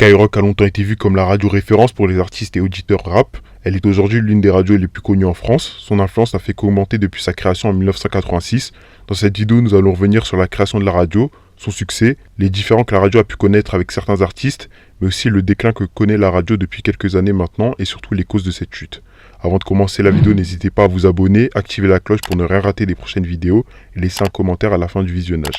Skyrock a longtemps été vue comme la radio référence pour les artistes et auditeurs rap. Elle est aujourd'hui l'une des radios les plus connues en France. Son influence n'a fait qu'augmenter depuis sa création en 1986. Dans cette vidéo, nous allons revenir sur la création de la radio, son succès, les différends que la radio a pu connaître avec certains artistes, mais aussi le déclin que connaît la radio depuis quelques années maintenant et surtout les causes de cette chute. Avant de commencer la vidéo, n'hésitez pas à vous abonner, activer la cloche pour ne rien rater des prochaines vidéos et laisser un commentaire à la fin du visionnage.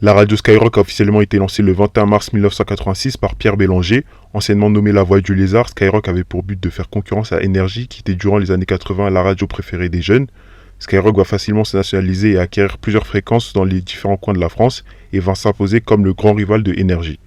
La radio Skyrock a officiellement été lancée le 21 mars 1986 par Pierre Bélanger. Anciennement nommé La Voix du Lézard, Skyrock avait pour but de faire concurrence à Énergie, qui était durant les années 80 la radio préférée des jeunes. Skyrock va facilement se nationaliser et acquérir plusieurs fréquences dans les différents coins de la France et va s'imposer comme le grand rival de Énergie.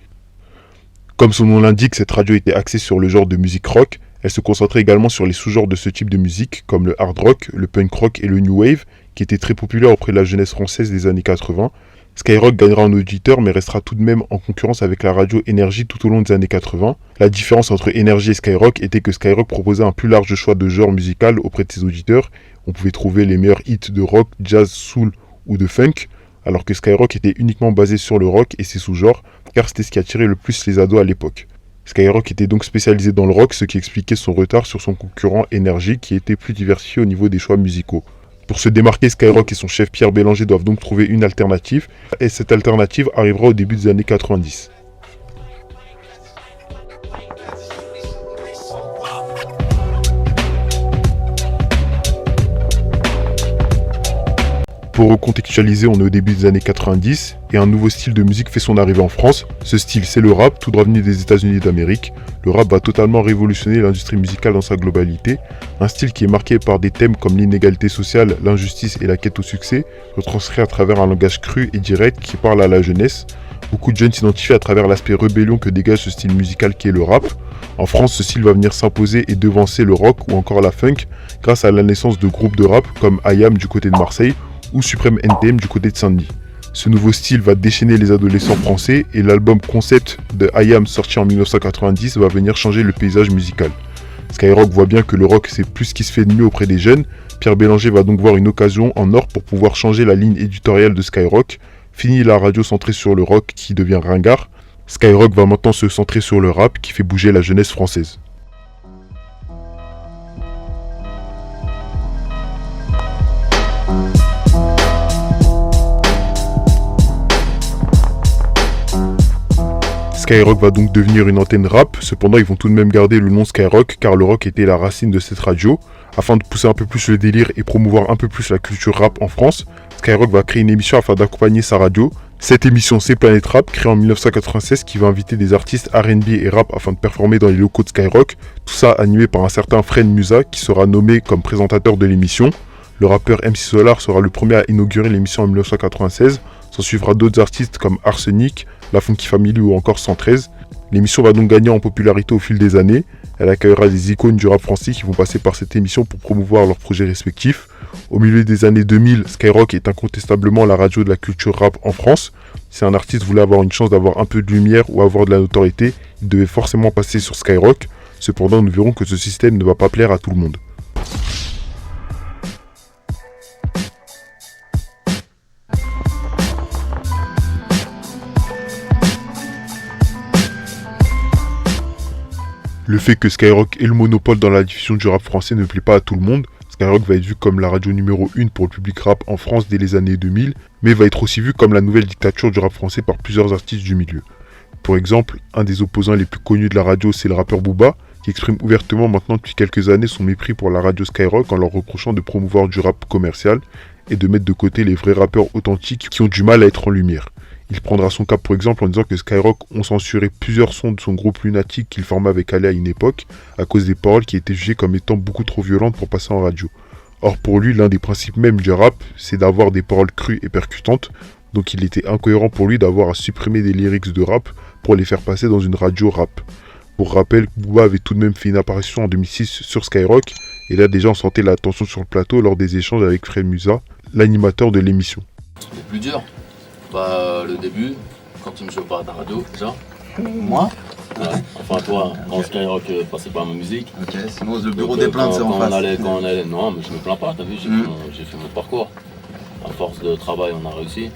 Comme son nom l'indique, cette radio était axée sur le genre de musique rock. Elle se concentrait également sur les sous-genres de ce type de musique, comme le hard rock, le punk rock et le new wave, qui étaient très populaires auprès de la jeunesse française des années 80. Skyrock gagnera en auditeur mais restera tout de même en concurrence avec la radio Énergie tout au long des années 80. La différence entre Énergie et Skyrock était que Skyrock proposait un plus large choix de genres musicaux auprès de ses auditeurs. On pouvait trouver les meilleurs hits de rock, jazz, soul ou de funk, alors que Skyrock était uniquement basé sur le rock et ses sous-genres, car c'était ce qui attirait le plus les ados à l'époque. Skyrock était donc spécialisé dans le rock, ce qui expliquait son retard sur son concurrent Énergie qui était plus diversifié au niveau des choix musicaux. Pour se démarquer, Skyrock et son chef Pierre Bélanger doivent donc trouver une alternative, et cette alternative arrivera au début des années 90. Pour recontextualiser, on est au début des années 90 et un nouveau style de musique fait son arrivée en France. Ce style, c'est le rap, tout droit venu des États-Unis d'Amérique. Le rap va totalement révolutionner l'industrie musicale dans sa globalité. Un style qui est marqué par des thèmes comme l'inégalité sociale, l'injustice et la quête au succès, retranscrit à travers un langage cru et direct qui parle à la jeunesse. Beaucoup de jeunes s'identifient à travers l'aspect rébellion que dégage ce style musical qui est le rap. En France, ce style va venir s'imposer et devancer le rock ou encore la funk grâce à la naissance de groupes de rap comme IAM du côté de Marseille ou Supreme NTM du côté de Saint-Denis. Ce nouveau style va déchaîner les adolescents français et l'album concept de IAM sorti en 1990 va venir changer le paysage musical. Skyrock voit bien que le rock c'est plus ce qui se fait de mieux auprès des jeunes. Pierre Bélanger va donc voir une occasion en or pour pouvoir changer la ligne éditoriale de Skyrock. Fini la radio centrée sur le rock qui devient ringard. Skyrock va maintenant se centrer sur le rap qui fait bouger la jeunesse française. Skyrock va donc devenir une antenne rap, cependant ils vont tout de même garder le nom Skyrock car le rock était la racine de cette radio. Afin de pousser un peu plus le délire et promouvoir un peu plus la culture rap en France, Skyrock va créer une émission afin d'accompagner sa radio. Cette émission c'est Planète Rap, créée en 1996 qui va inviter des artistes R&B et rap afin de performer dans les locaux de Skyrock. Tout ça animé par un certain Fred Musa qui sera nommé comme présentateur de l'émission. Le rappeur MC Solar sera le premier à inaugurer l'émission en 1996. S'en suivra d'autres artistes comme Arsenic, La Funky Family ou encore 113. L'émission va donc gagner en popularité au fil des années. Elle accueillera des icônes du rap français qui vont passer par cette émission pour promouvoir leurs projets respectifs. Au milieu des années 2000, Skyrock est incontestablement la radio de la culture rap en France. Si un artiste voulait avoir une chance d'avoir un peu de lumière ou avoir de la notoriété, il devait forcément passer sur Skyrock. Cependant, nous verrons que ce système ne va pas plaire à tout le monde. Le fait que Skyrock ait le monopole dans la diffusion du rap français ne plaît pas à tout le monde. Skyrock va être vu comme la radio numéro 1 pour le public rap en France dès les années 2000, mais va être aussi vu comme la nouvelle dictature du rap français par plusieurs artistes du milieu. Pour exemple, un des opposants les plus connus de la radio, c'est le rappeur Booba, qui exprime ouvertement maintenant depuis quelques années son mépris pour la radio Skyrock en leur reprochant de promouvoir du rap commercial et de mettre de côté les vrais rappeurs authentiques qui ont du mal à être en lumière. Il prendra son cas pour exemple en disant que Skyrock ont censuré plusieurs sons de son groupe Lunatic qu'il formait avec Ali à une époque à cause des paroles qui étaient jugées comme étant beaucoup trop violentes pour passer en radio. Or pour lui, l'un des principes même du rap, c'est d'avoir des paroles crues et percutantes, donc il était incohérent pour lui d'avoir à supprimer des lyrics de rap pour les faire passer dans une radio rap. Pour rappel, Booba avait tout de même fait une apparition en 2006 sur Skyrock, et là déjà on sentait la tension sur le plateau lors des échanges avec Fred Musa, l'animateur de l'émission. Le plus dur, le début, quand tu ne joues pas à ta radio, déjà. Moi? Ouais. Enfin, toi, quand Skyrock passait pas ma musique. Ok, sinon le bureau des plaintes, c'est en face. Quand on allait, non, mais je me plains pas, t'as vu, j'ai fait mon parcours. À force de travail, on a réussi.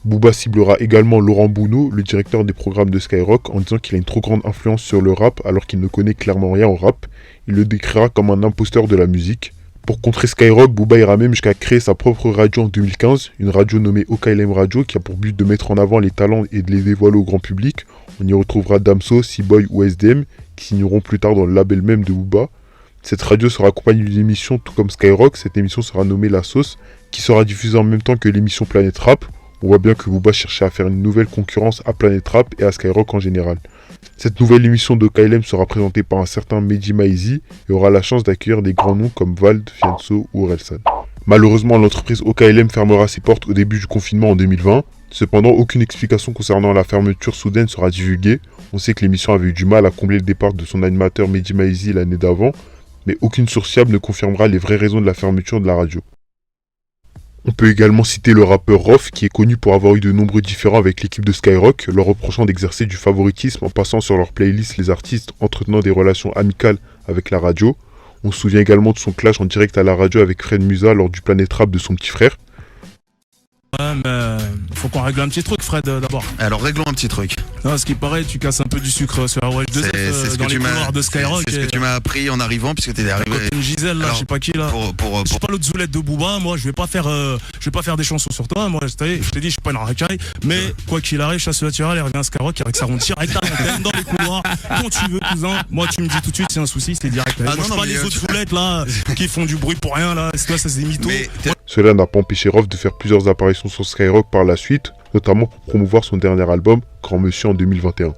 Booba ciblera également Laurent Bounot, le directeur des programmes de Skyrock, en disant qu'il a une trop grande influence sur le rap alors qu'il ne connaît clairement rien au rap. Il le décrira comme un imposteur de la musique. Pour contrer Skyrock, Booba ira même jusqu'à créer sa propre radio en 2015, une radio nommée OKLM Radio qui a pour but de mettre en avant les talents et de les dévoiler au grand public. On y retrouvera Damso, C-Boy ou SDM qui signeront plus tard dans le label même de Booba. Cette radio sera accompagnée d'une émission tout comme Skyrock, cette émission sera nommée La Sauce, qui sera diffusée en même temps que l'émission Planète Rap. On voit bien que Booba cherchait à faire une nouvelle concurrence à Planète Rap et à Skyrock en général. Cette nouvelle émission de KLM sera présentée par un certain Mehdi Maizi et aura la chance d'accueillir des grands noms comme Vald, Fianso ou Orelsan. Malheureusement, l'entreprise OKLM fermera ses portes au début du confinement en 2020. Cependant, aucune explication concernant la fermeture soudaine sera divulguée. On sait que l'émission avait eu du mal à combler le départ de son animateur Mehdi Maizi l'année d'avant, mais aucune source fiable ne confirmera les vraies raisons de la fermeture de la radio. On peut également citer le rappeur Rof, qui est connu pour avoir eu de nombreux différends avec l'équipe de Skyrock, leur reprochant d'exercer du favoritisme en passant sur leur playlist les artistes entretenant des relations amicales avec la radio. On se souvient également de son clash en direct à la radio avec Fred Musa lors du Planète Rap de son petit frère. Ouais, mais faut qu'on règle un petit truc, Fred, d'abord. Alors réglons un petit truc. Non, ce qui paraît, tu casses un peu du sucre sur la Wesh 2F dans les couloirs de Skyrock. C'est ce que tu m'as appris en arrivant, puisque t'es arrivé. Une Gisèle, là, Alors, je sais pas qui, là. Je suis pas l'autre zoulette de Booba, moi, je vais pas faire des chansons sur toi, moi, je t'ai dit, je suis pas une racaille, mais quoi qu'il arrive, chasse naturel, il revient à Skyrock, avec sa ronde direct à l'antenne, dans les couloirs, quand tu veux, cousin. Moi, tu me dis tout de suite, c'est un souci, c'est direct. Moi, je suis pas les autres zoulettes, là, qui font du bruit pour rien, là, ça, c'est des mythos. Cela n'a pas empêché Rof de faire plusieurs apparitions sur Skyrock par la suite, notamment pour promouvoir son dernier album, Grand Monsieur en 2021.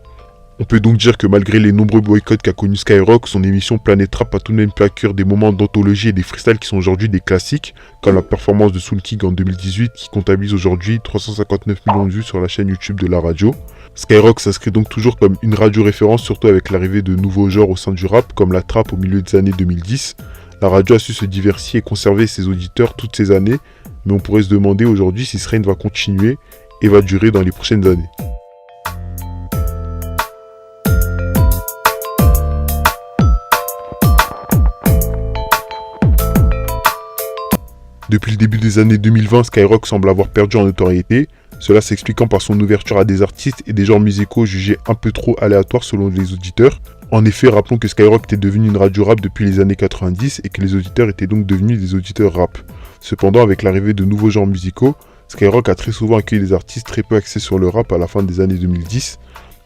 On peut donc dire que malgré les nombreux boycotts qu'a connu Skyrock, son émission Planète Rap a tout de même pu accueillir des moments d'anthologie et des freestyles qui sont aujourd'hui des classiques, comme la performance de Soul King en 2018 qui comptabilise aujourd'hui 359 millions de vues sur la chaîne YouTube de la radio. Skyrock s'inscrit donc toujours comme une radio référence, surtout avec l'arrivée de nouveaux genres au sein du rap, comme la trap au milieu des années 2010. La radio a su se diversifier et conserver ses auditeurs toutes ces années, mais on pourrait se demander aujourd'hui si ce règne va continuer et va durer dans les prochaines années. Depuis le début des années 2020, Skyrock semble avoir perdu en notoriété, cela s'expliquant par son ouverture à des artistes et des genres musicaux jugés un peu trop aléatoires selon les auditeurs. En effet, rappelons que Skyrock était devenu une radio rap depuis les années 90 et que les auditeurs étaient donc devenus des auditeurs rap. Cependant, avec l'arrivée de nouveaux genres musicaux, Skyrock a très souvent accueilli des artistes très peu axés sur le rap à la fin des années 2010.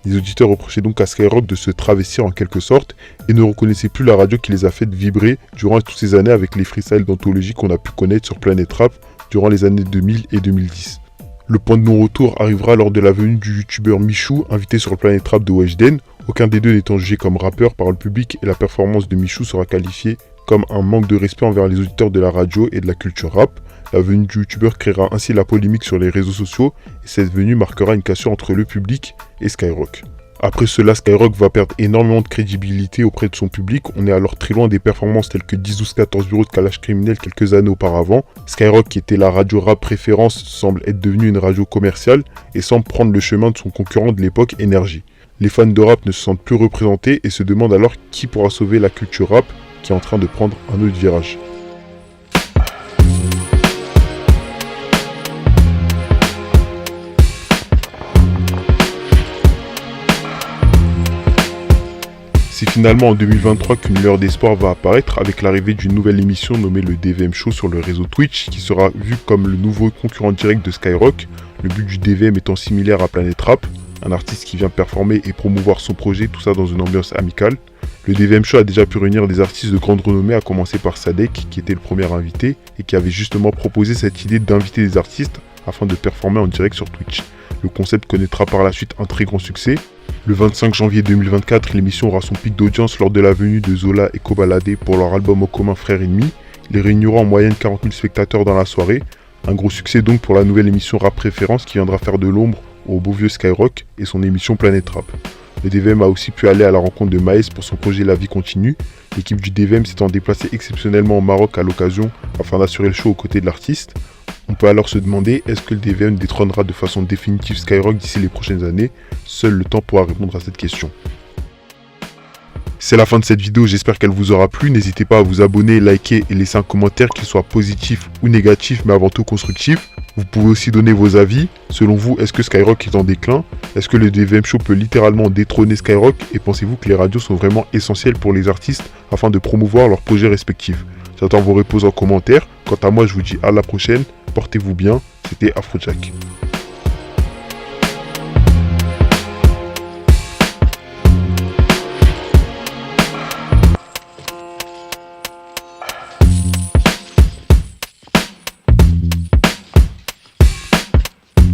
Les auditeurs reprochaient donc à Skyrock de se travestir en quelque sorte et ne reconnaissaient plus la radio qui les a fait vibrer durant toutes ces années avec les freestyles d'anthologie qu'on a pu connaître sur Planète Rap durant les années 2000 et 2010. Le point de non-retour arrivera lors de la venue du youtubeur Michou, invité sur le Planète Rap de Weshden, aucun des deux n'étant jugé comme rappeur par le public et la performance de Michou sera qualifiée comme un manque de respect envers les auditeurs de la radio et de la culture rap. La venue du youtubeur créera ainsi la polémique sur les réseaux sociaux et cette venue marquera une cassure entre le public et Skyrock. Après cela, Skyrock va perdre énormément de crédibilité auprès de son public. On est alors très loin des performances telles que 10-12-14 bureaux de Kalash Criminel quelques années auparavant. Skyrock, qui était la radio rap préférence, semble être devenue une radio commerciale et semble prendre le chemin de son concurrent de l'époque, Énergie. Les fans de rap ne se sentent plus représentés et se demandent alors qui pourra sauver la culture rap qui est en train de prendre un autre virage. C'est finalement en 2023 qu'une lueur d'espoir va apparaître avec l'arrivée d'une nouvelle émission nommée le DVM Show sur le réseau Twitch qui sera vu comme le nouveau concurrent direct de Skyrock, le but du DVM étant similaire à Planète Rap, un artiste qui vient performer et promouvoir son projet, tout ça dans une ambiance amicale. Le DVM Show a déjà pu réunir des artistes de grande renommée, à commencer par Sadek qui était le premier invité et qui avait justement proposé cette idée d'inviter des artistes afin de performer en direct sur Twitch. Le concept connaîtra par la suite un très grand succès. Le 25 janvier 2024, l'émission aura son pic d'audience lors de la venue de Zola et Kobalade pour leur album en commun Frères Ennemis. Il réunira en moyenne 40 000 spectateurs dans la soirée. Un gros succès donc pour la nouvelle émission Rap Préférence qui viendra faire de l'ombre au beau vieux Skyrock et son émission Planète Rap. Le DVM a aussi pu aller à la rencontre de Maes pour son projet La Vie Continue. L'équipe du DVM s'étant déplacée exceptionnellement au Maroc à l'occasion afin d'assurer le show aux côtés de l'artiste. On peut alors se demander, est-ce que le DVM détrônera de façon définitive Skyrock d'ici les prochaines années? Seul le temps pourra répondre à cette question. C'est la fin de cette vidéo, j'espère qu'elle vous aura plu. N'hésitez pas à vous abonner, liker et laisser un commentaire, qu'il soit positif ou négatif, mais avant tout constructif. Vous pouvez aussi donner vos avis. Selon vous, est-ce que Skyrock est en déclin? Est-ce que le DVM Show peut littéralement détrôner Skyrock? Et pensez-vous que les radios sont vraiment essentielles pour les artistes afin de promouvoir leurs projets respectifs? J'attends vos réponses en commentaire. Quant à moi, je vous dis à la prochaine. Portez-vous bien. C'était Afrojack.